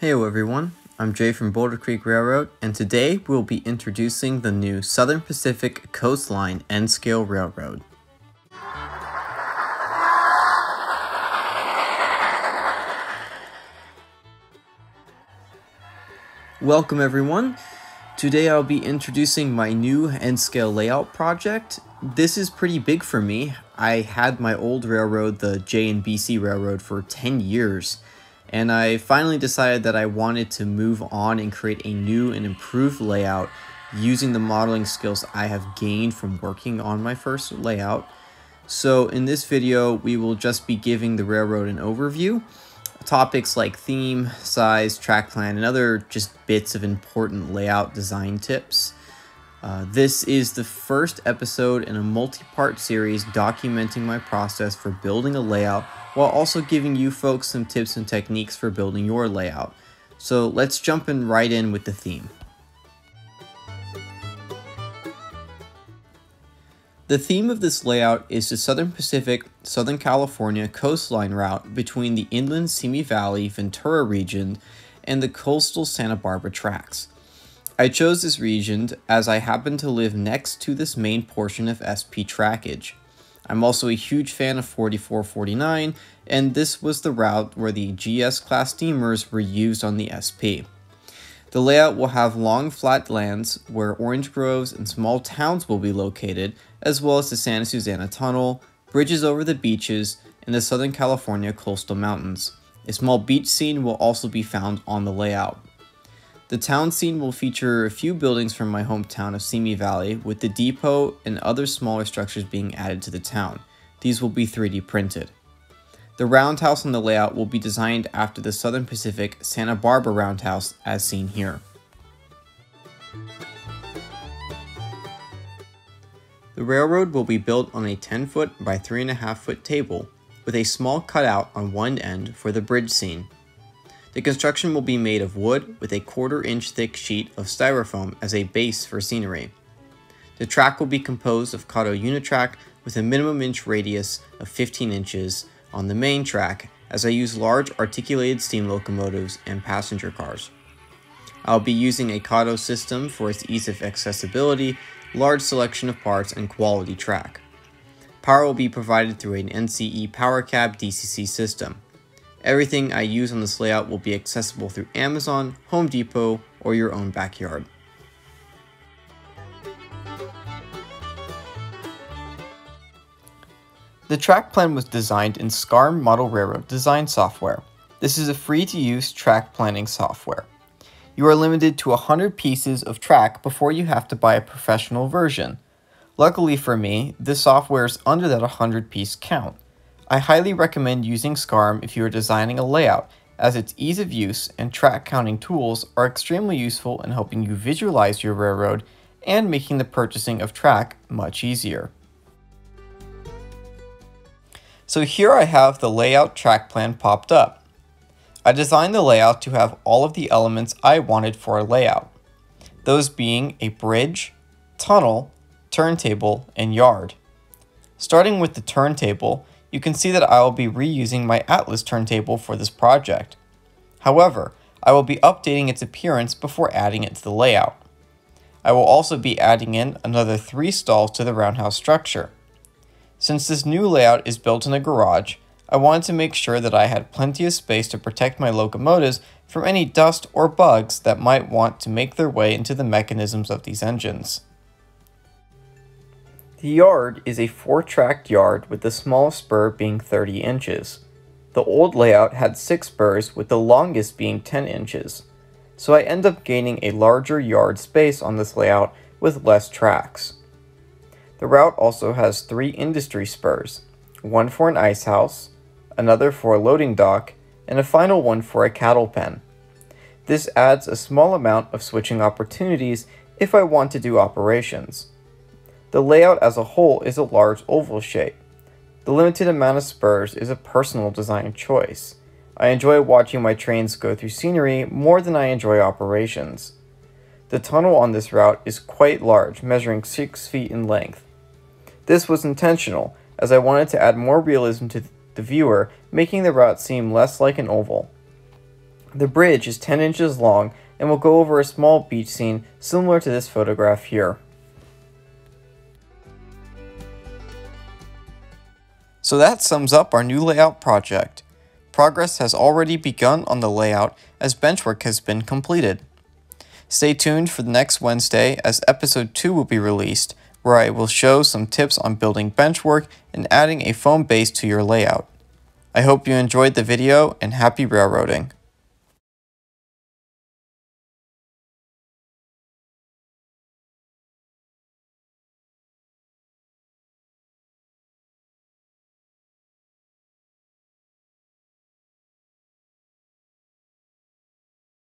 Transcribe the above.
Heyo everyone, I'm Jay from Boulder Creek Railroad, and today we'll be introducing the new Southern Pacific Coastline N-Scale Railroad. Welcome everyone. Today I'll be introducing my new N-Scale layout project. This is pretty big for me. I had my old railroad, the J&BC Railroad, for 10 years. And I finally decided that I wanted to move on and create a new and improved layout using the modeling skills I have gained from working on my first layout. So in this video, we will just be giving the railroad an overview, topics like theme, size, track plan, and other just bits of important layout design tips. This is the first episode in a multi-part series documenting my process for building a layout while also giving you folks some tips and techniques for building your layout. So let's jump right in with the theme. The theme of this layout is the Southern Pacific, Southern California coastline route between the inland Simi Valley, Ventura region and the coastal Santa Barbara tracks. I chose this region as I happen to live next to this main portion of SP trackage. I'm also a huge fan of 4449, and this was the route where the GS class steamers were used on the SP. The layout will have long flat lands where orange groves and small towns will be located, as well as the Santa Susana Tunnel, bridges over the beaches, and the Southern California coastal mountains. A small beach scene will also be found on the layout. The town scene will feature a few buildings from my hometown of Simi Valley, with the depot and other smaller structures being added to the town. These will be 3D printed. The roundhouse on the layout will be designed after the Southern Pacific Santa Barbara roundhouse as seen here. The railroad will be built on a 10-foot by 3.5-foot table, with a small cutout on one end for the bridge scene. The construction will be made of wood with a 1/4-inch thick sheet of styrofoam as a base for scenery. The track will be composed of Kato Unitrack with a minimum inch radius of 15 inches on the main track, as I use large articulated steam locomotives and passenger cars. I'll be using a Kato system for its ease of accessibility, large selection of parts, and quality track. Power will be provided through an NCE Power Cab DCC system. Everything I use on this layout will be accessible through Amazon, Home Depot, or your own backyard. The track plan was designed in SCARM Model Railroad Design software. This is a free-to-use track planning software. You are limited to 100 pieces of track before you have to buy a professional version. Luckily for me, this software is under that 100-piece count. I highly recommend using SCARM if you are designing a layout, as its ease of use and track counting tools are extremely useful in helping you visualize your railroad and making the purchasing of track much easier. So here I have the layout track plan popped up. I designed the layout to have all of the elements I wanted for a layout, those being a bridge, tunnel, turntable, and yard. Starting with the turntable, you can see that I will be reusing my Atlas turntable for this project. However, I will be updating its appearance before adding it to the layout. I will also be adding in another 3 stalls to the roundhouse structure. Since this new layout is built in a garage, I wanted to make sure that I had plenty of space to protect my locomotives from any dust or bugs that might want to make their way into the mechanisms of these engines. The yard is a 4-tracked yard with the smallest spur being 30 inches. The old layout had 6 spurs with the longest being 10 inches, so I end up gaining a larger yard space on this layout with less tracks. The route also has 3 industry spurs, one for an ice house, another for a loading dock, and a final one for a cattle pen. This adds a small amount of switching opportunities if I want to do operations. The layout as a whole is a large oval shape. The limited amount of spurs is a personal design choice. I enjoy watching my trains go through scenery more than I enjoy operations. The tunnel on this route is quite large, measuring 6 feet in length. This was intentional, as I wanted to add more realism to the viewer, making the route seem less like an oval. The bridge is 10 inches long and will go over a small beach scene similar to this photograph here. So that sums up our new layout project. Progress has already begun on the layout as benchwork has been completed. Stay tuned for the next Wednesday as episode 2 will be released, where I will show some tips on building benchwork and adding a foam base to your layout. I hope you enjoyed the video and happy railroading.